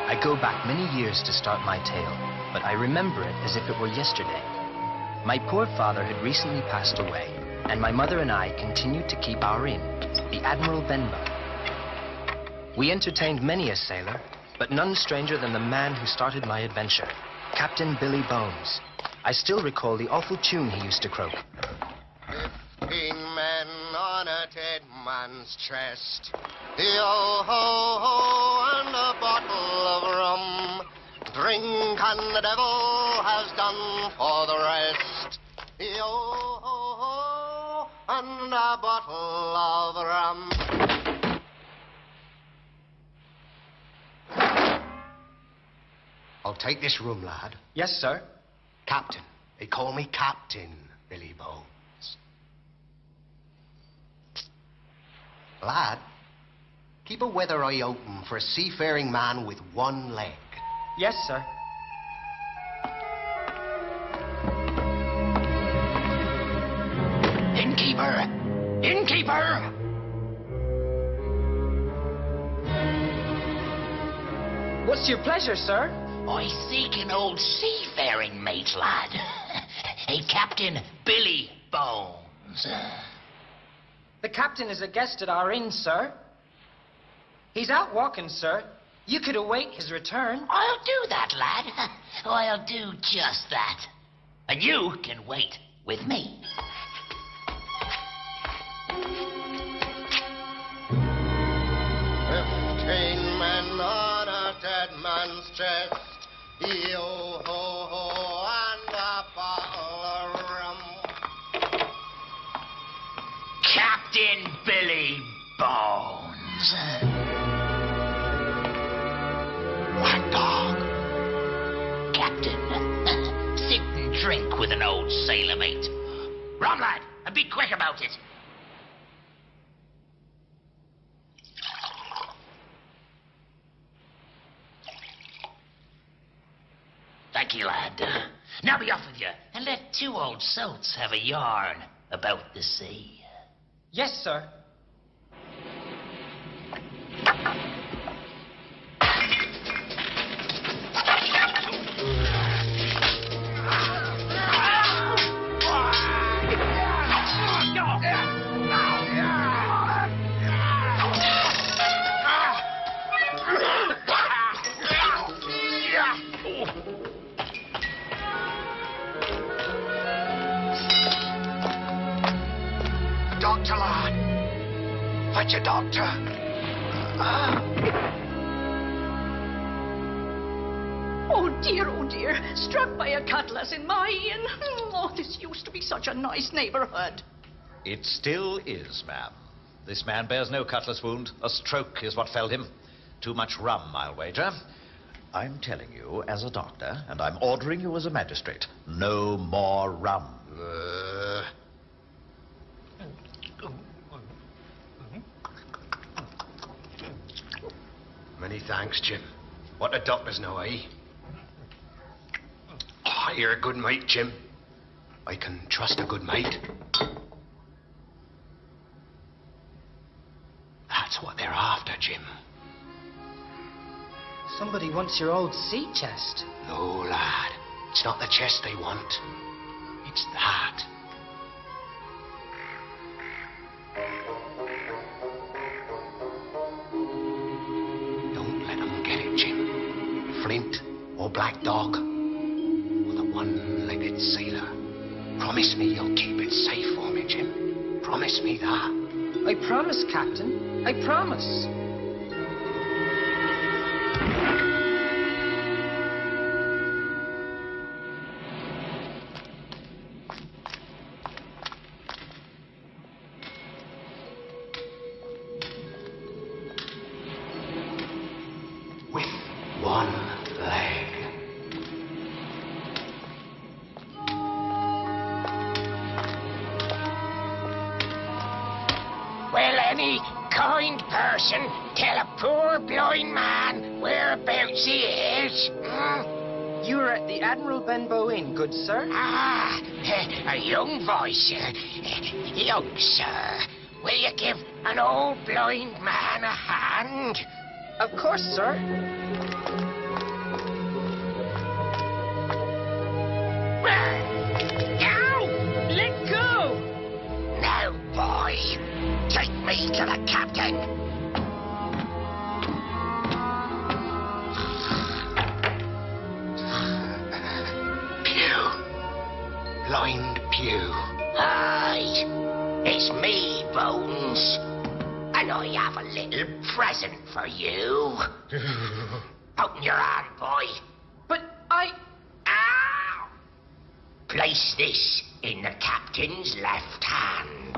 I go back many years to start my tale, but I remember it as if it were yesterday. My poor father had recently passed away, and my mother and I continued to keep our inn, the Admiral Benbow. We entertained many a sailor, but none stranger than the man who started my adventure, Captain Billy Bones. I still recall the awful tune he used to croak. 15 men on a dead man's chest. Yo-ho-ho, and a bottle of rum. Drink and the devil has done for the rest. Yo-ho-ho, and a bottle of rum. I'll take this room, lad. Yes, sir. Captain. They call me Captain Billy Bones. Lad, keep a weather eye open for a seafaring man with one leg. Yes, sir. Innkeeper! Innkeeper! What's your pleasure, sir? I seek an old seafaring mate, lad. A Captain Billy Bones. The captain is a guest at our inn, sir. He's out walking, sir. You could await his return. I'll do that, lad. I'll do just that. And you can wait with me. Men on a dead man's chest. Yo-ho-ho, and a bottle of rum. Captain Billy Bones. Black dog. Captain, sit and drink with an old sailor mate. Run, lad, and be quick about it. Thank you, lad. Now be off with you, and let two old salts have a yarn about the sea. Yes, sir. Doctor, lad. Fetch a doctor. Oh dear, struck by a cutlass in my inn. Oh, this used to be such a nice neighborhood. It still is, ma'am. This man bears no cutlass wound. A stroke is what felled him. Too much rum, I'll wager. I'm telling you as a doctor, and I'm ordering you as a magistrate. No more rum. Many thanks, Jim. What the doctors know, eh? Oh, you're a good mate, Jim. I can trust a good mate. That's what they're after, Jim. Somebody wants your old sea chest. No, lad. It's not the chest they want. It's that. Don't let them get it, Jim. Flint or Black Dog or the one-legged sailor. Promise me you'll keep it safe for me, Jim. Promise me that. I promise, Captain. I promise. With one leg. Will any kind person tell a poor blind man whereabouts he is? You are at the Admiral Benbow Inn, good sir. Ah, a young voice. Young sir, will you give an old blind man a hand? Of course, sir. Now! Let go! Now, boy, take me to the captain. Blind Pew. Aye, it's me, Bones. And I have a little present for you. Open your hand, boy. But I... Ow! Place this in the captain's left hand.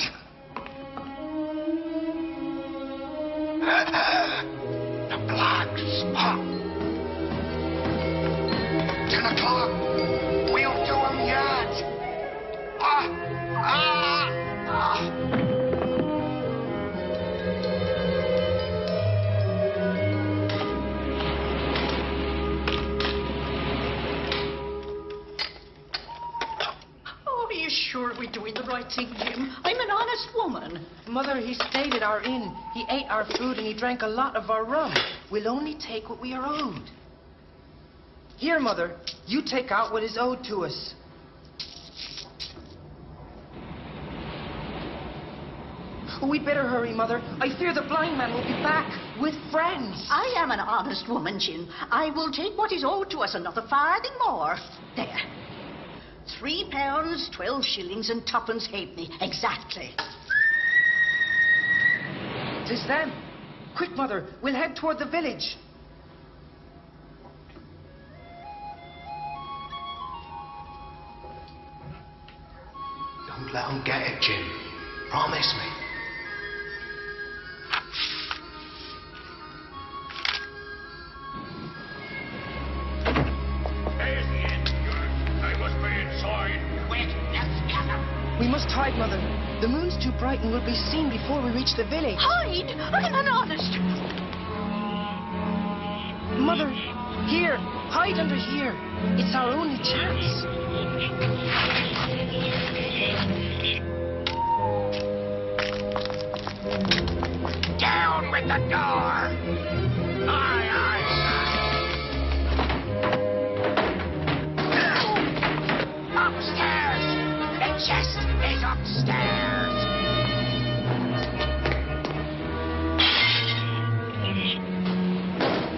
The black spot. 10 o'clock. We'll do 'em yet. Oh, are you sure we're doing the right thing, Jim? I'm an honest woman. Mother, he stayed at our inn. He ate our food and he drank a lot of our rum. We'll only take what we are owed. Here, Mother, you take out what is owed to us. We'd better hurry, Mother. I fear the blind man will be back with friends. I am an honest woman, Jim. I will take what is owed to us, and not a farthing more. There. £3, 12 shillings and twopence halfpenny, exactly. Tis them. Quick, Mother, we'll head toward the village. Don't let 'em get it, Jim. Promise me. There's the engine. I must be inside. Quick, let's get him. We must hide, Mother. The moon's too bright and we'll be seen before we reach the village. Hide! I'm an honest... Mother, here, hide under here. It's our only chance. Down with the door. Aye, aye, sir. Upstairs. The chest is upstairs.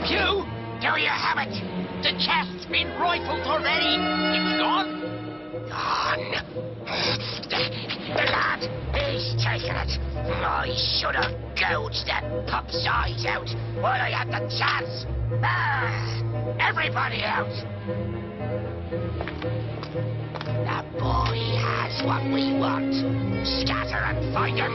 Pew, do you have it? The chest's been rifled already. It's gone? Gone. The lad, he's taken it. I should have gouged that pup's eyes out while I had the chance. Everybody out. The boy has what we want. Scatter and find him.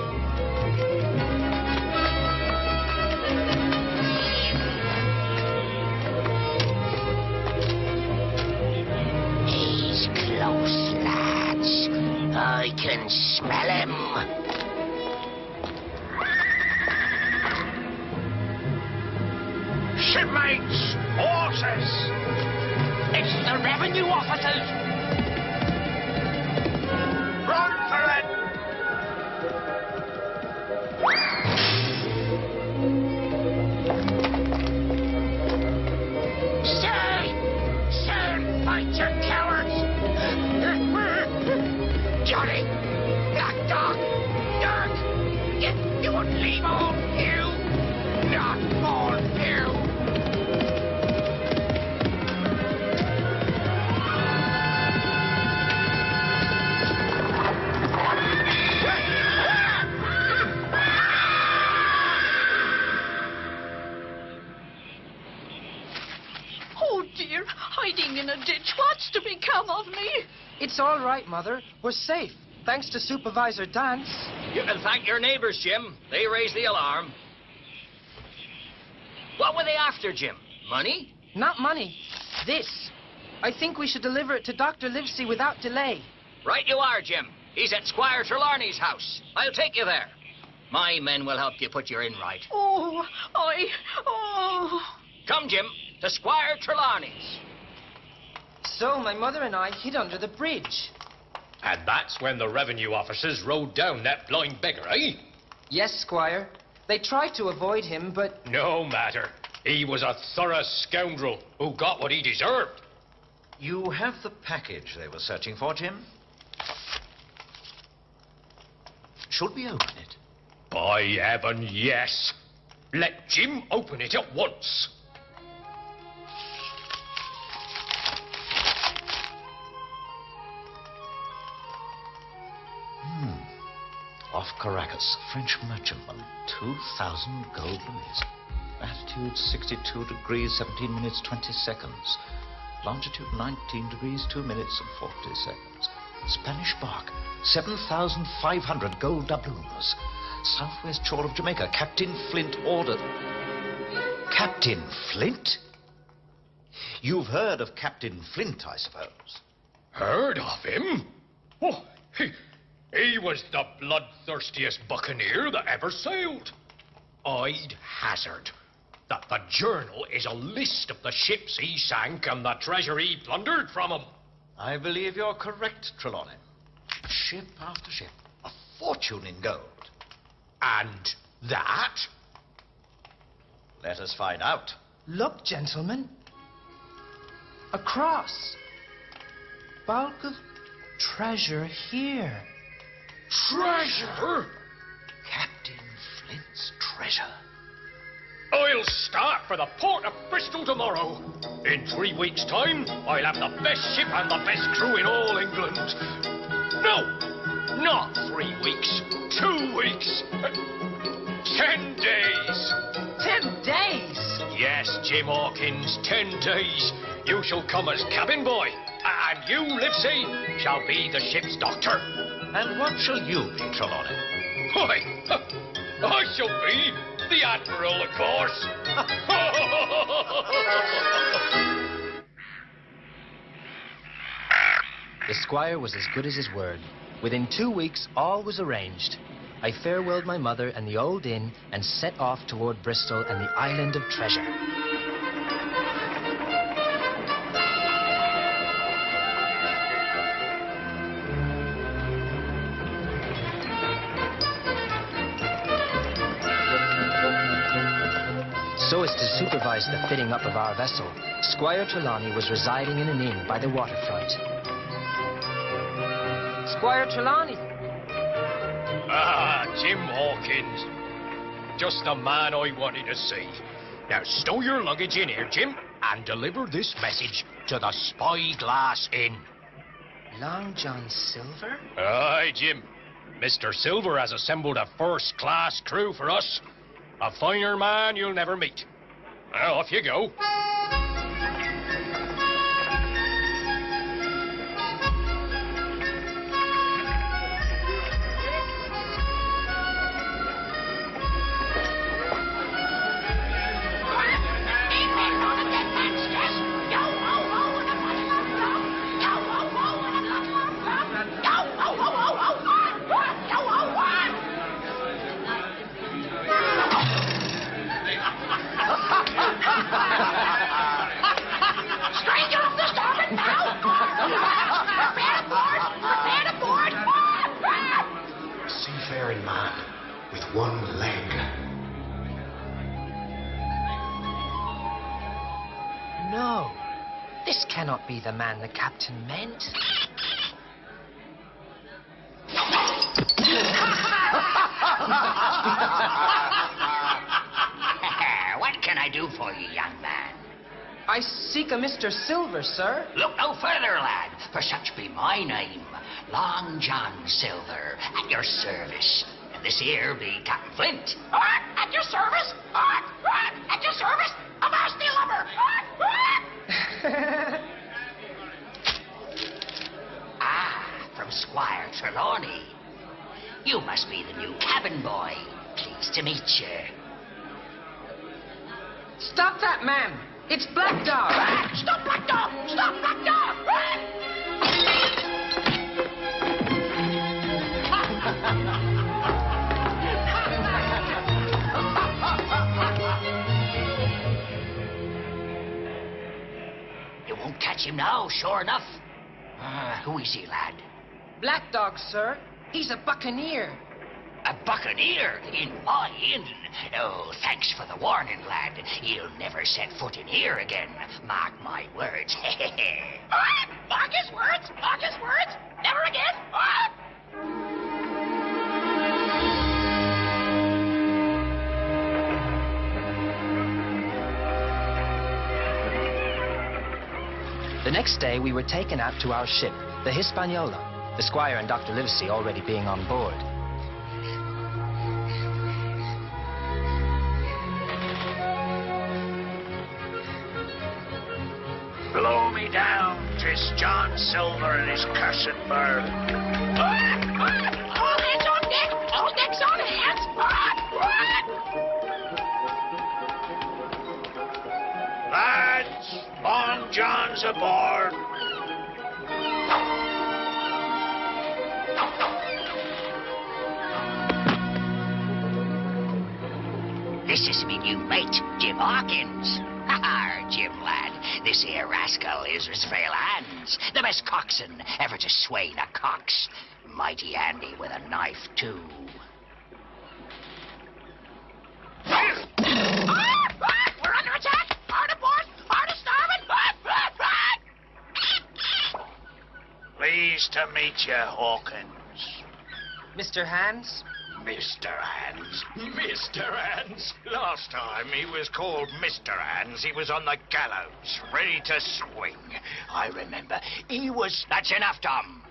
He's close, lads. I can smell him. Shipmates, horses. It's the revenue officers. Run for it. Stay! Stand, fight your cowards! Johnny! Black Dog! Dirk! You wouldn't leave old Pew! Not old Pew! Oh, dear. Hiding in a ditch. What's to become of me? It's all right, Mother. We're safe, thanks to Supervisor Dance. You can thank your neighbors, Jim. They raised the alarm. What were they after, Jim? Money? Not money. This. I think we should deliver it to Dr. Livesey without delay. Right you are, Jim. He's at Squire Trelawney's house. I'll take you there. My men will help you put your inn right. Oh, Come, Jim, to Squire Trelawney's. So my mother and I hid under the bridge. And that's when the revenue officers rode down that blind beggar, eh? Yes, Squire. They tried to avoid him, but... No matter. He was a thorough scoundrel who got what he deserved. You have the package they were searching for, Jim? Should we open it? By heaven, yes. Let Jim open it at once. Off Caracas, French merchantman, 2,000 gold louis. Latitude 62 degrees, 17 minutes, 20 seconds. Longitude 19 degrees, 2 minutes and 40 seconds. Spanish bark, 7,500 gold doubloons. Southwest shore of Jamaica, Captain Flint ordered. Captain Flint? You've heard of Captain Flint, I suppose. Heard of him? Oh, he was the bloodthirstiest buccaneer that ever sailed. I'd hazard that the journal is a list of the ships he sank and the treasure he plundered from him. I believe you're correct, Trelawney. Ship after ship, a fortune in gold. And that? Let us find out. Look, gentlemen. A cross. Bulk of treasure here. Treasure? Captain Flint's treasure. I'll start for the port of Bristol tomorrow. In 3 weeks' time, I'll have the best ship and the best crew in all England. No, not 3 weeks. 2 weeks. 10 days. 10 days? Yes, Jim Hawkins, 10 days. You shall come as cabin boy. And you, Livesey, shall be the ship's doctor. And what shall you be, Trelawney? Why, I shall be the Admiral, of course. The squire was as good as his word. Within 2 weeks, all was arranged. I farewelled my mother and the old inn and set off toward Bristol and the island of treasure. So as to supervise the fitting up of our vessel, Squire Trelawney was residing in an inn by the waterfront. Squire Trelawney. Ah, Jim Hawkins. Just the man I wanted to see. Now stow your luggage in here, Jim, and deliver this message to the Spyglass Inn. Long John Silver? Aye, Jim. Mr. Silver has assembled a first-class crew for us. A finer man you'll never meet. Well, off you go. Stranger of the starboard bow! Prepare to board! A seafaring man with one leg. No, this cannot be the man the captain meant. What can I do for you, young man? I seek a Mr. Silver, sir. Look no further, lad, for such be my name, Long John Silver, at your service. And this here be Captain Flint. What? At your service? What? At your service? A nasty lubber. What? Ah, from Squire Trelawney. You must be the new cabin boy. Pleased to meet you. Stop that man! It's Black Dog! Stop Black Dog! Stop Black Dog! You won't catch him now, sure enough. Who is he, lad? Black Dog, sir. He's a buccaneer. A buccaneer in my inn. Oh, thanks for the warning, lad. He'll never set foot in here again. Mark my words. Mark his words! Mark his words! Never again! The next day, we were taken out to our ship, the Hispaniola, the squire and Dr. Livesey already being on board. Blow me down, 'tis John Silver and his cursed bird. All hands on deck! All decks on hands! Lads, Long John's aboard. This is me new mate, Jim Hawkins. Ha-ha, Jim, lad. This here rascal is Israel Hands, the best coxswain ever to swain a cox. Mighty handy with a knife, too. We're under attack! Hard aboard! Hard starboard! Pleased to meet you, Hawkins. Mr. Hands? Mr. Hands. Mr. Hands. Last time he was called Mr. Hands, he was on the gallows, ready to swing. I remember. He was... That's enough, Tom.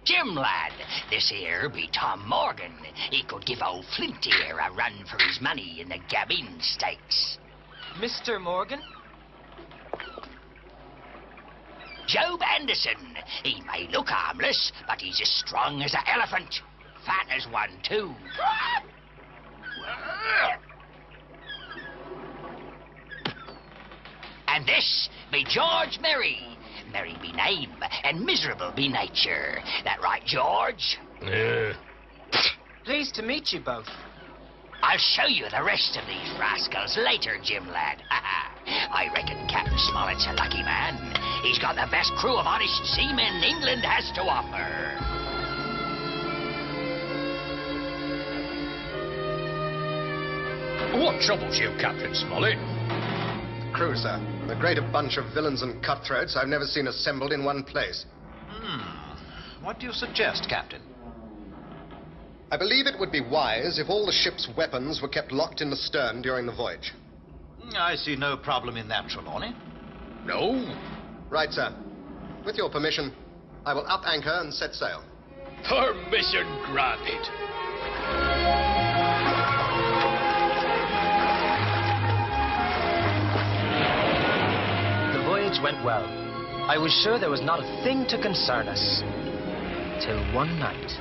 Jim, lad, this here be Tom Morgan. He could give old Flint here a run for his money in the Gabin Stakes. Mr. Morgan? Job Anderson. He may look harmless, but he's as strong as an elephant. Fat as one, too. And this be George Merry. Merry be name, and miserable be nature. That right, George? Yeah. Pleased to meet you both. I'll show you the rest of these rascals later, Jim, lad. I reckon Captain Smollett's a lucky man. He's got the best crew of honest seamen England has to offer. What troubles you, Captain Smollett? Crew, sir. The greatest bunch of villains and cutthroats I've never seen assembled in one place. What do you suggest, Captain? I believe it would be wise if all the ship's weapons were kept locked in the stern during the voyage. I see no problem in that, Trelawney. No. Right, sir. With your permission, I will up anchor and set sail. Permission granted. The voyage went well. I was sure there was not a thing to concern us. Till one night.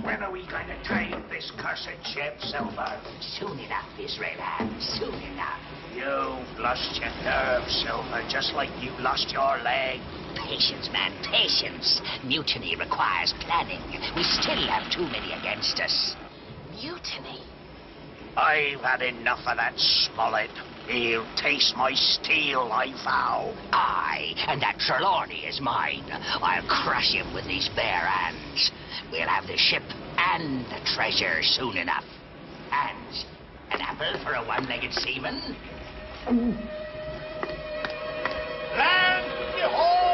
When are we going to tame this cursed ship, Silver? Soon enough, Israel Hands, soon enough. You've lost your nerve, Silver, just like you lost your leg. Patience, man, patience. Mutiny requires planning. We still have too many against us. Mutiny? I've had enough of that Smollett. He'll taste my steel, I vow. Aye, and that Trelawney is mine. I'll crush him with these bare hands. We'll have the ship and the treasure soon enough. And an apple for a one-legged seaman? Land ho!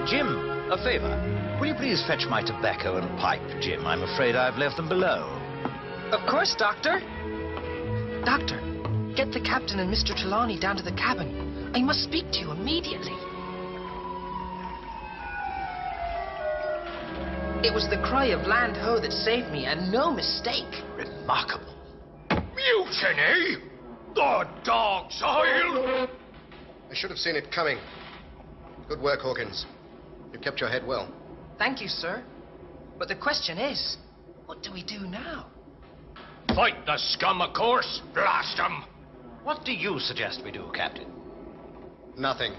Jim, a favor. Will you please fetch my tobacco and pipe, Jim? I'm afraid I've left them below. Of course, Doctor. Doctor, get the captain and Mr. Trelawney down to the cabin. I must speak to you immediately. It was the cry of land ho that saved me, and no mistake. Remarkable. Mutiny? The dog's oil? I should have seen it coming. Good work, Hawkins. You kept your head well. Thank you, sir. But the question is, what do we do now? Fight the scum, of course. Blast 'em. What do you suggest we do, Captain? Nothing.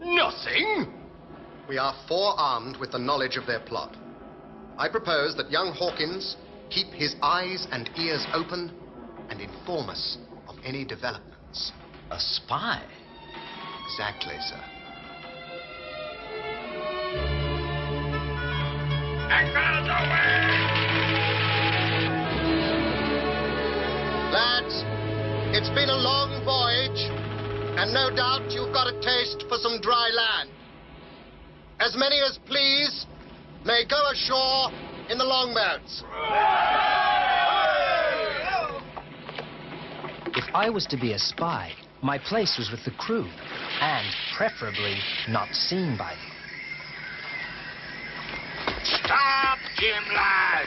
Nothing? We are forearmed with the knowledge of their plot. I propose that young Hawkins keep his eyes and ears open and inform us of any developments. A spy? Exactly, sir. Lads, it's been a long voyage, and no doubt you've got a taste for some dry land. As many as please may go ashore in the longboats. If I was to be a spy, my place was with the crew, and preferably not seen by them. Stop, Jim, lad!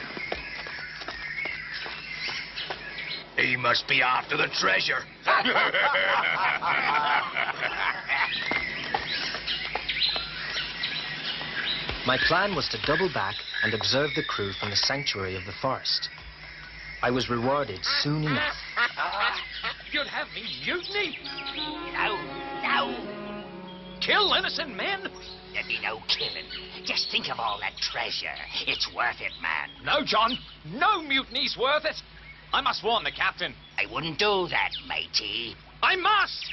He must be after the treasure. My plan was to double back and observe the crew from the sanctuary of the forest. I was rewarded soon enough. You'd have me mutiny? No, no. Kill innocent men? There'd be no killing. Just think of all that treasure. It's worth it, man. No, John. No mutiny's worth it. I must warn the captain. I wouldn't do that, matey. I must!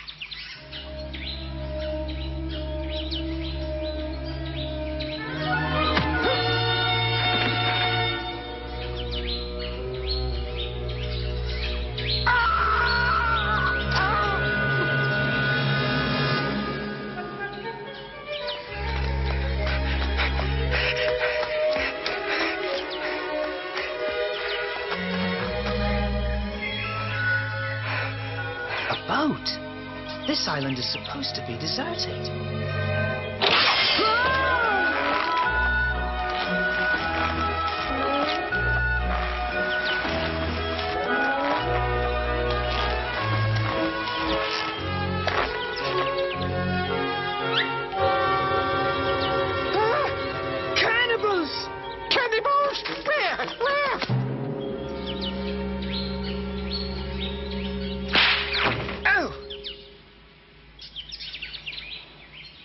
This island is supposed to be deserted. Cannibals! Cannibals! Where?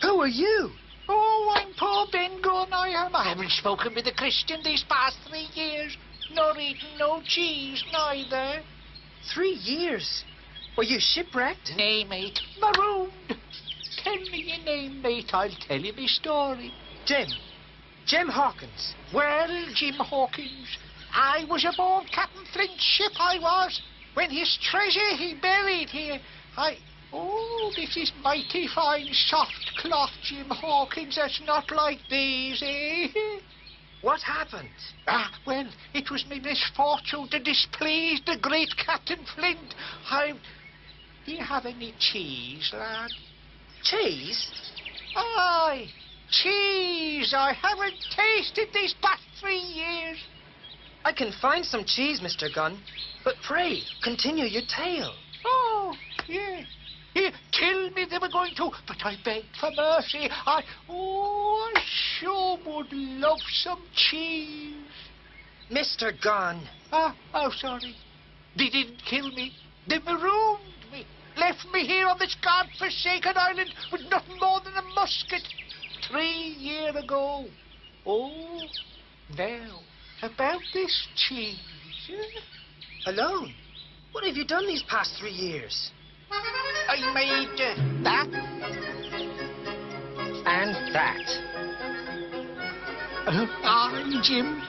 Who are you? Oh, I'm poor Ben Gunn, I am. I haven't spoken with a Christian these past 3 years. Nor eaten no cheese, neither. 3 years? Were you shipwrecked? Nay, mate. Marooned. Tell me your name, mate. I'll tell you my story. Jim Hawkins. Well, Jim Hawkins, I was aboard Captain Flint's ship, I was. When his treasure he buried here, Oh, this is mighty fine soft cloth, Jim Hawkins. That's not like these, eh? What happened? Well, it was my misfortune to displease the great Captain Flint. Do you have any cheese, lad? Cheese? Aye, cheese. I haven't tasted these past 3 years. I can find some cheese, Mr. Gunn. But pray, continue your tale. Oh, yeah. Here, kill me they were going to, but I begged for mercy. I sure would love some cheese. Mr. Gunn. Oh, sorry. They didn't kill me. They marooned me. Left me here on this God-forsaken island with nothing more than a musket 3 years ago. Oh, now, about this cheese. Alone? What have you done these past 3 years? I made that. And that. Jim.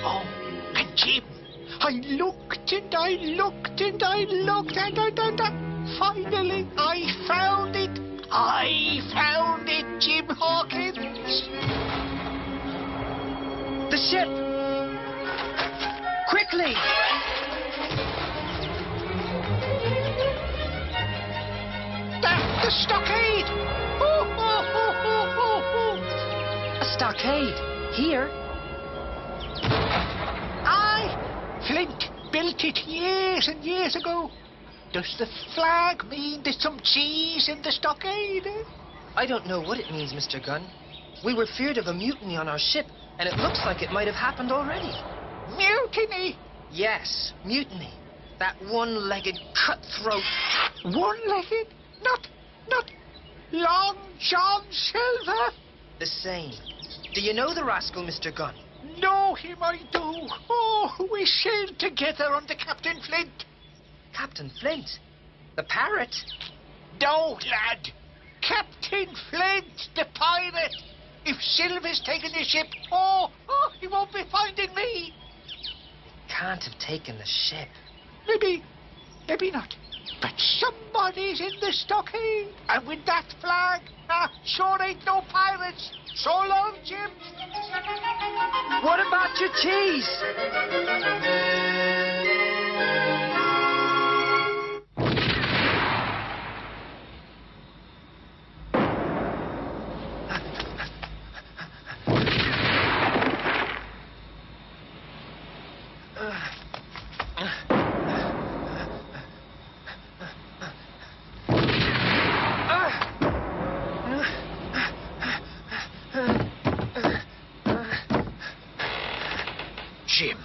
Oh, and Jim. I looked and I looked and I looked and finally I found it. I found it, Jim Hawkins. The ship! Quickly! The stockade! A stockade? Here? Aye! Flint built it years and years ago. Does the flag mean there's some cheese in the stockade? I don't know what it means, Mr. Gunn. We were feared of a mutiny on our ship, and it looks like it might have happened already. Mutiny! Yes, mutiny. That one-legged cutthroat. One-legged? Not Long John Silver? The same. Do you know the rascal, Mr. Gunn? Know him I do. Oh, we sailed together under Captain Flint. Captain Flint? The pirate? No, lad. Captain Flint, the pirate. If Silver's taken the ship, he won't be finding me. Can't have taken the ship. Maybe not. But somebody's in the stockade. And with that flag, sure ain't no pirates. So long, Jim. What about your cheese? Jim,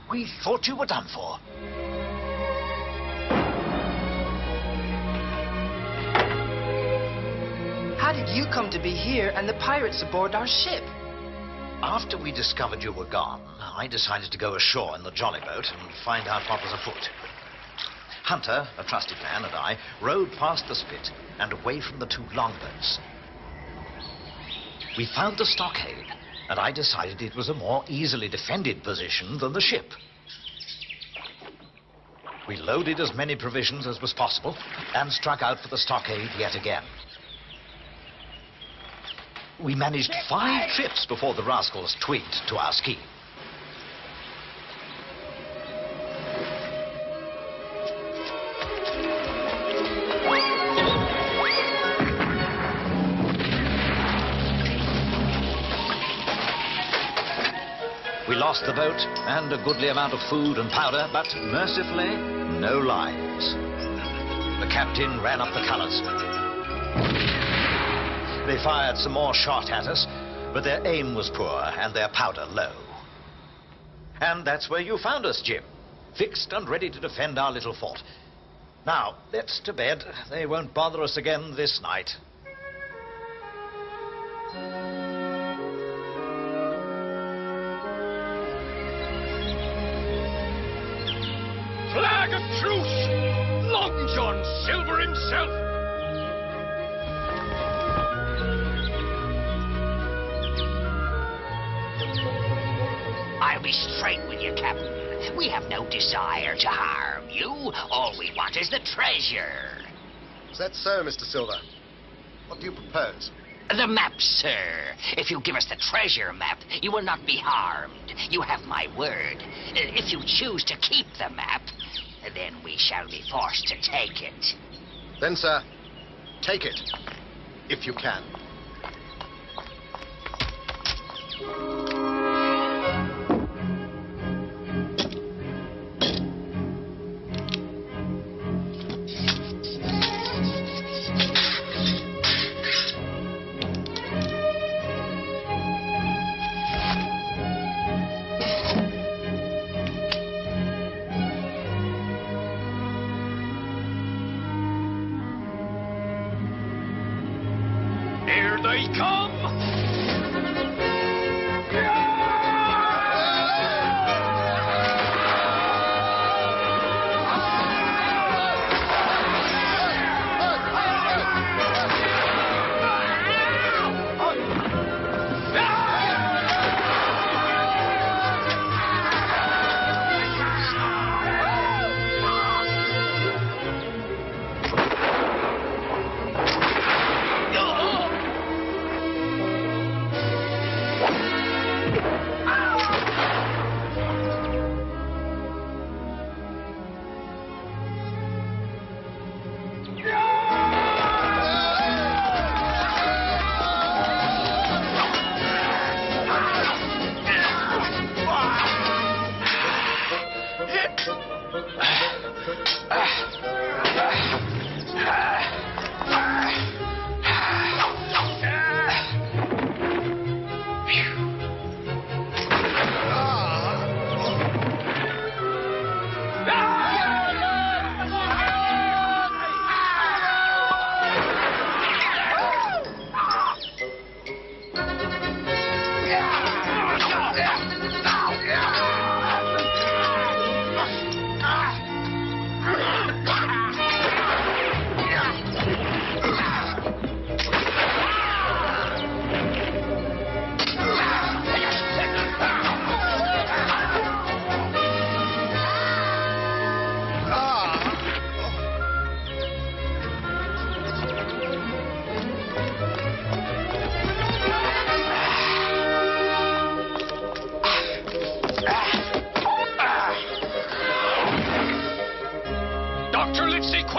we thought you were done for. How did you come to be here and the pirates aboard our ship? After we discovered you were gone, I decided to go ashore in the jolly boat and find out what was afoot. Hunter, a trusted man, and I rowed past the spit and away from the two longboats. We found the stockade, and I decided it was a more easily defended position than the ship. We loaded as many provisions as was possible and struck out for the stockade yet again. We managed 5 trips before the rascals twigged to our scheme. We lost the boat and a goodly amount of food and powder, but mercifully, no lives. The captain ran up the colours. They fired some more shot at us, but their aim was poor and their powder low. And that's where you found us, Jim, fixed and ready to defend our little fort. Now, let's to bed. They won't bother us again this night. Flag of truce! Long John Silver himself! I'll be straight with you, Captain. We have no desire to harm you. All we want is the treasure. Is that so, Mr. Silver? What do you propose? The map, sir. If you give us the treasure map, you will not be harmed. You have my word. If you choose to keep the map, then we shall be forced to take it. Then, sir, take it, if you can. Here they come!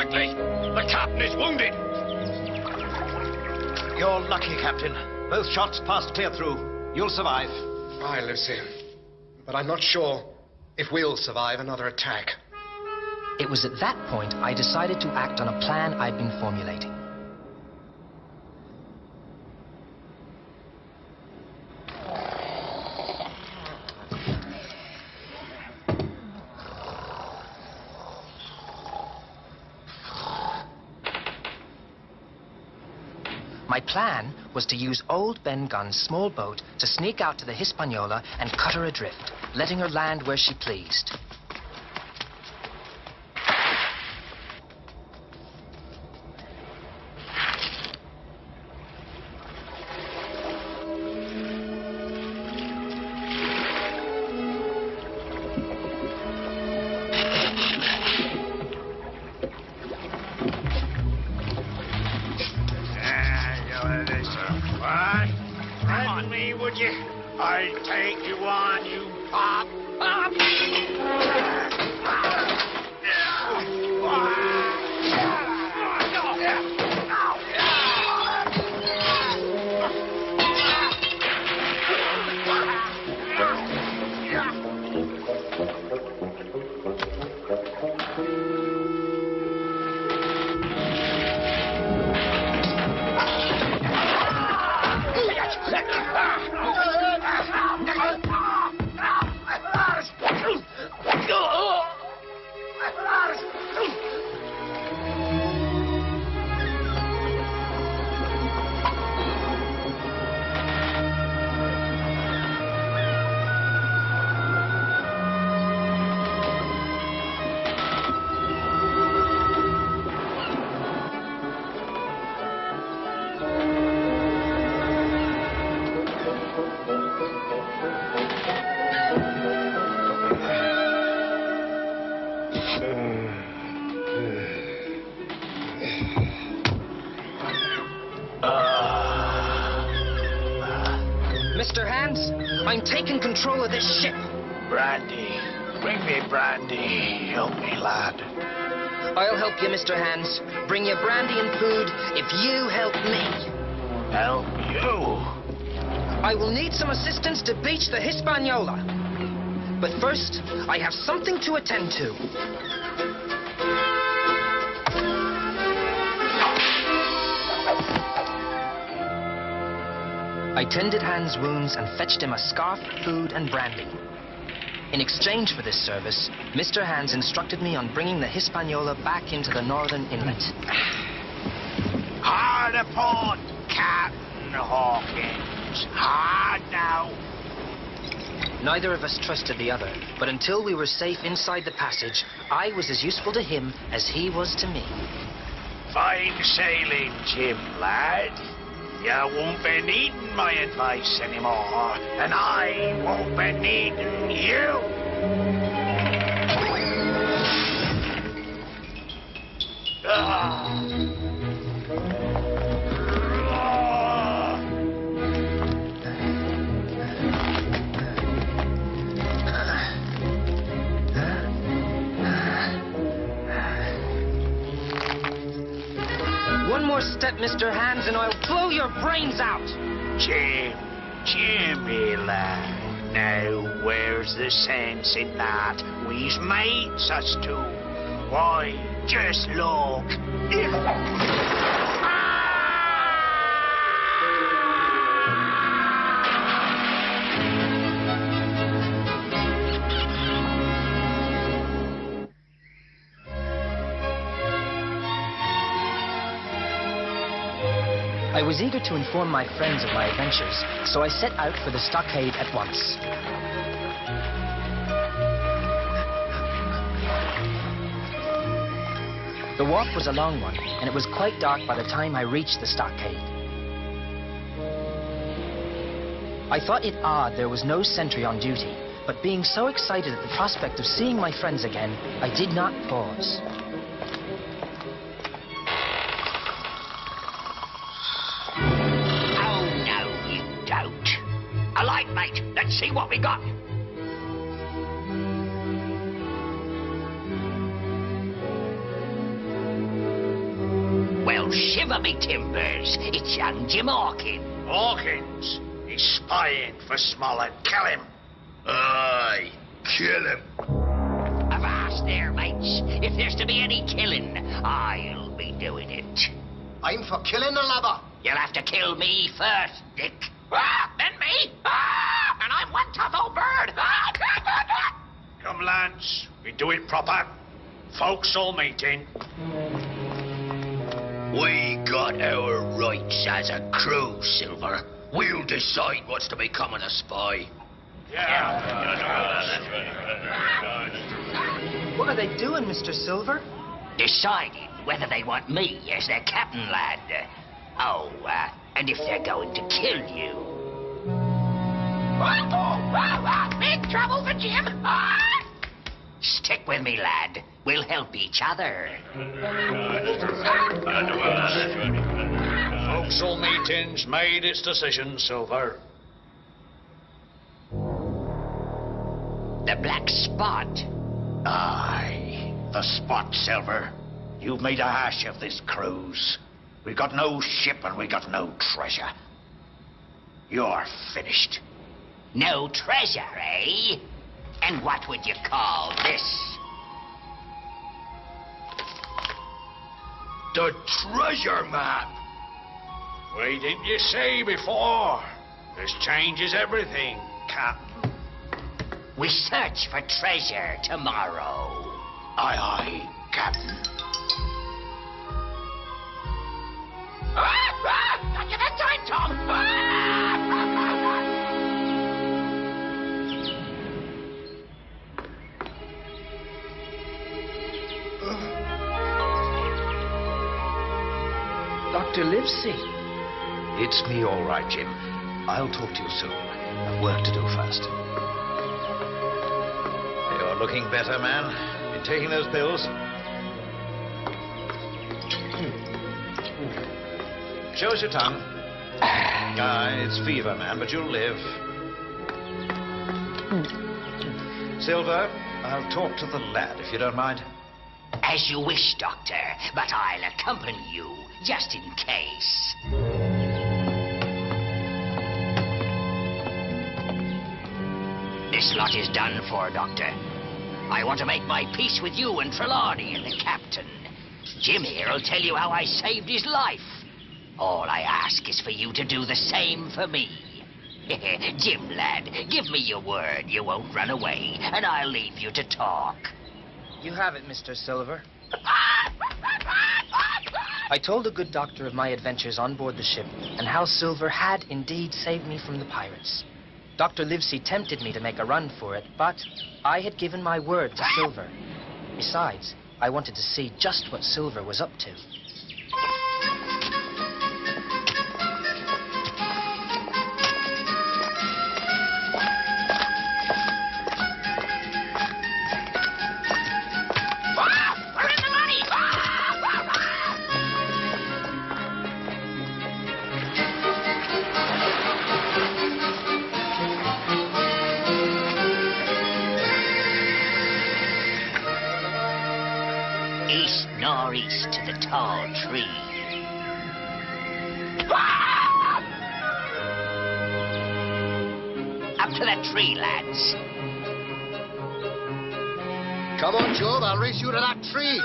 quickly. The captain is wounded. You're lucky, Captain. Both shots passed clear through. You'll survive. Aye, Lucy. But I'm not sure if we'll survive another attack. It was at that point I decided to act on a plan I'd been formulating. My plan was to use old Ben Gunn's small boat to sneak out to the Hispaniola and cut her adrift, letting her land where she pleased. Friend me, would you? I'll take you on, you pop. Mr. Hands, I'm taking control of this ship. Brandy. Bring me brandy. Help me, lad. I'll help you, Mr. Hands. Bring you brandy and food if you help me. Help you? I will need some assistance to beach the Hispaniola. But first, I have something to attend to. I tended Hans' wounds and fetched him a scarf, food, and brandy. In exchange for this service, Mr. Hands instructed me on bringing the Hispaniola back into the northern inlet. Hard upon, Captain Hawkins. Hard now. Neither of us trusted the other, but until we were safe inside the passage, I was as useful to him as he was to me. Fine sailing, Jim, lad. You won't be needing my advice anymore, and I won't be needing you. One more step, Mr. Hands, and I'll blow your brains out. Jimmy, lad. Now, where's the sense in that? We's mates, us two. Why, just look. I was eager to inform my friends of my adventures, so I set out for the stockade at once. The walk was a long one, and it was quite dark by the time I reached the stockade. I thought it odd there was no sentry on duty, but being so excited at the prospect of seeing my friends again, I did not pause. A light, mate. Let's see what we got. Well, shiver me timbers. It's young Jim Hawkins. Hawkins, he's spying for Smollett. Kill him. Aye, kill him. Avast there, mates. If there's to be any killing, I'll be doing it. I'm for killing the lubber. You'll have to kill me first, Dick. Ah, then me? Ah, and I'm one tough old bird. Ah, Come, lads, we do it proper. Folks'll meeting. We got our rights as a crew, Silver. We'll decide what's to become of a spy. What are they doing, Mr. Silver? Deciding whether they want me as their captain, lad. Oh, and if they're going to kill you. Big trouble for Jim. Stick with me, lad. We'll help each other. Folks'll meeting's made its decision, Silver. The Black Spot. Aye, the Spot, Silver. You've made a hash of this cruise. We got no ship and we got no treasure. You're finished. No treasure, eh? And what would you call this? The treasure map. Why didn't you say before? This changes everything, Captain. We search for treasure tomorrow. Aye, aye, Captain. Not you that time, Tom! Dr. Livesey. It's me, all right, Jim. I'll talk to you soon. I've work to do first. You're looking better, man. Been taking those pills? Show us your tongue. It's fever, man, but you'll live. Silver, I'll talk to the lad, if you don't mind. As you wish, Doctor, but I'll accompany you, just in case. This lot is done for, Doctor. I want to make my peace with you and Trelawney and the captain. Jim here'll tell you how I saved his life. All I ask is for you to do the same for me. Jim, lad, give me your word you won't run away, and I'll leave you to talk. You have it, Mr. Silver. I told the good doctor of my adventures on board the ship and how Silver had indeed saved me from the pirates. Dr. Livesey tempted me to make a run for it, but I had given my word to Silver. Besides, I wanted to see just what Silver was up to. Northeast to the tall tree. Up to that tree, lads. Come on, Job, I'll race you to that tree.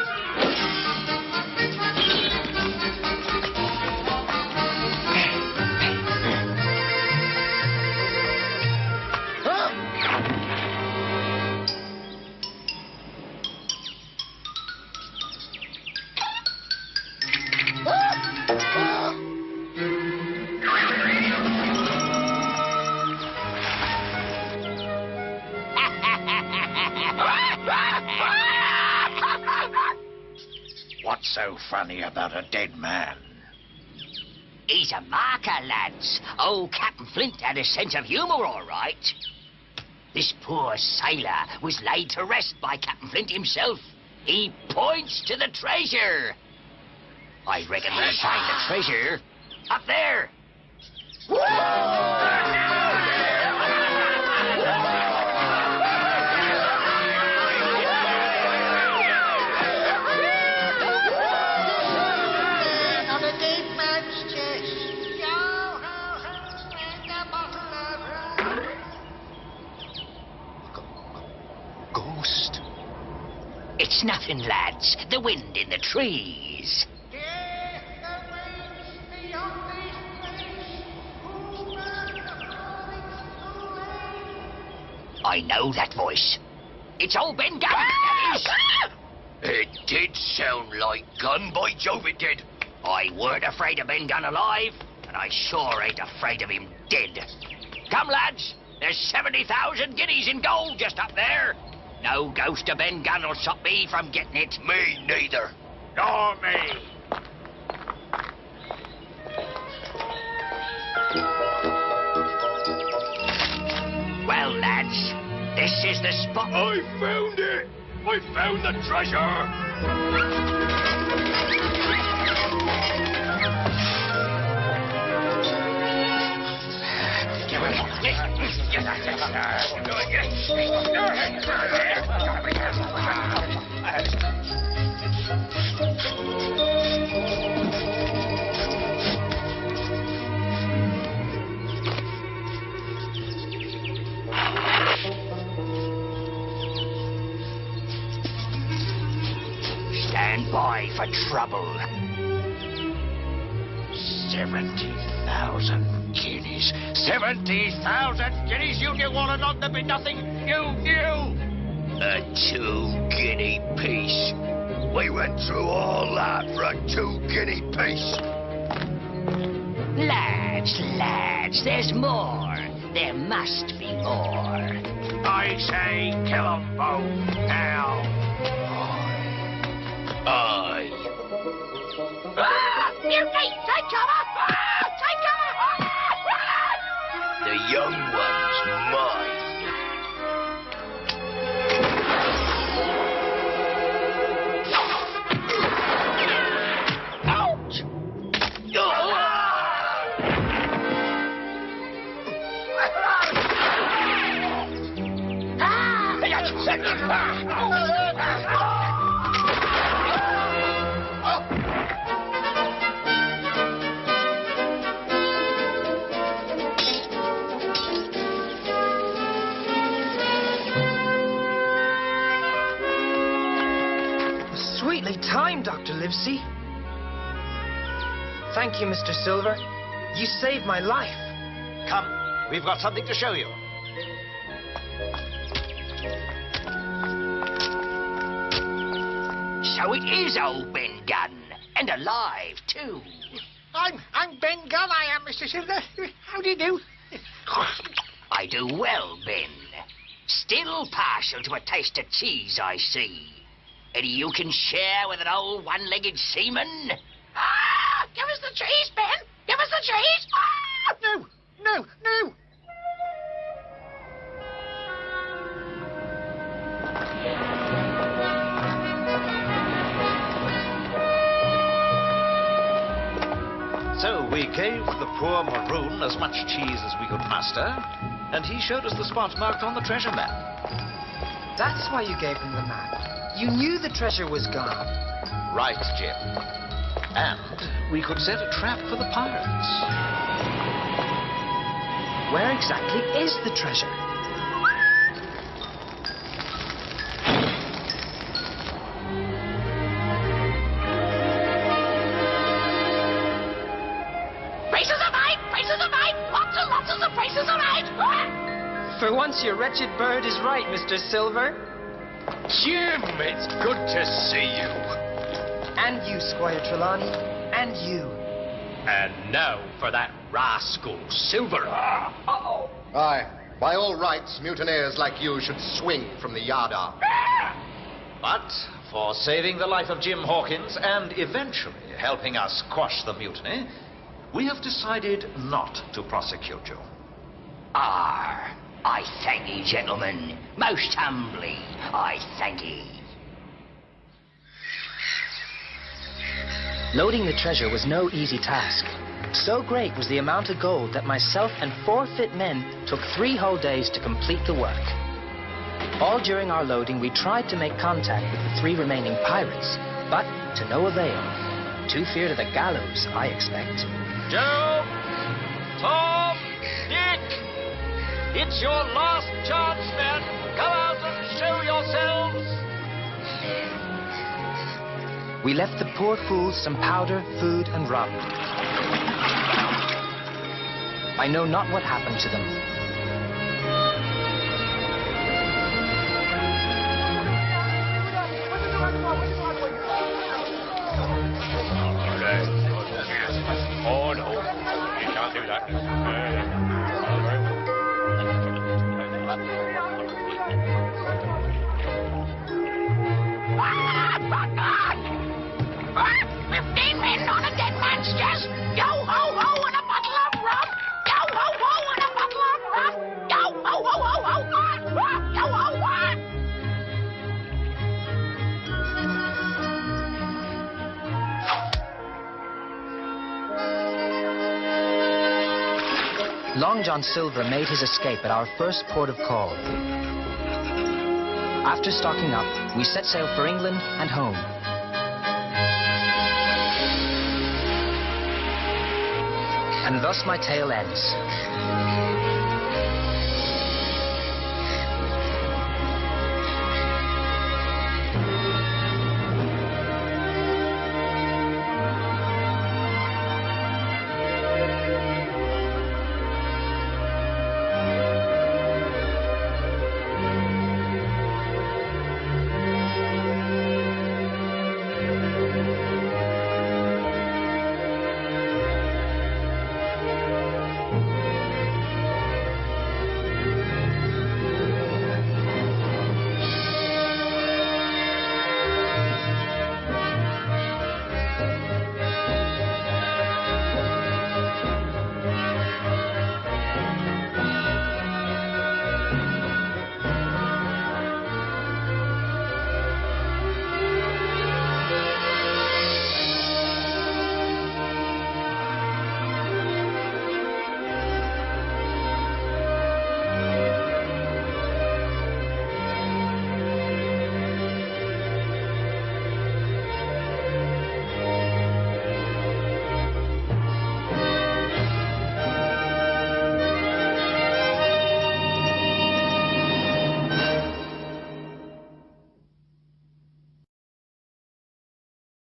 What's so funny about a dead man? He's a marker, lads. Old Captain Flint had a sense of humor, all right. This poor sailor was laid to rest by Captain Flint himself. He points to the treasure. I reckon we'll find the treasure up there. ghost. It's nothing, lads. The wind in the trees. I know that voice. It's old Ben Gunn, that is. It did sound like Gunn, by Jove it did. I weren't afraid of Ben Gunn alive, and I sure ain't afraid of him dead. Come, lads, there's 70,000 guineas in gold just up there. No ghost of Ben Gunn will stop me from getting it. Me neither. Nor me. Well, lads, this is the spot. I found it! I found the treasure! Stand by for trouble. 70,000 guineas. 70,000 guineas! You knew all along there'd be nothing. You knew! A 2 guinea piece. We went through all that for a 2 guinea piece. Lads, there's more. There must be more. I say kill 'em both now. Aye. Ah! Mutiny! Take cover! Ah! Take cover! Ah! The young one's mine. Ouch! Sweetly timed, Dr. Livesey. Thank you, Mr. Silver. You saved my life. Come, we've got something to show you. So it is old Ben Gunn, and alive too. I'm Ben Gunn, I am, Mr. Silver. How do you do? I do well, Ben. Still partial to a taste of cheese, I see. Any you can share with an old one-legged seaman? Ah! Give us the cheese, Ben! Give us the cheese! Ah! No! So we gave the poor maroon as much cheese as we could muster, and he showed us the spot marked on the treasure map. That's why you gave him the map. You knew the treasure was gone. Right, Jim. And we could set a trap for the pirates. Where exactly is the treasure? Braces of eight! Braces of eight! Lots and lots of braces of eight! Ah! For once, your wretched bird is right, Mr. Silver. Jim, it's good to see you. And you, Squire Trelawney. And you. And now for that rascal Silver. Uh-oh. Aye. By all rights, mutineers like you should swing from the yardarm. But for saving the life of Jim Hawkins and eventually helping us quash the mutiny, we have decided not to prosecute you. I thank ye, gentlemen. Most humbly, I thank ye. Loading the treasure was no easy task. So great was the amount of gold that myself and 4 fit men took 3 whole days to complete the work. All during our loading, we tried to make contact with the 3 remaining pirates, but to no avail. Too feared of the gallows, I expect. Joe! Tom! Dick! It's your last chance, men. Come out and show yourselves. We left the poor fools some powder, food, and rum. I know not what happened to them. Oh, no. You can't do that. $15 men on a dead man's chest. Yo ho ho and a bottle of rum. Yo ho ho and a bottle of rum. Yo ho ho ho ho what? Yo ho what? Long John Silver made his escape at our first port of call. After stocking up, we set sail for England and home. And thus my tale ends.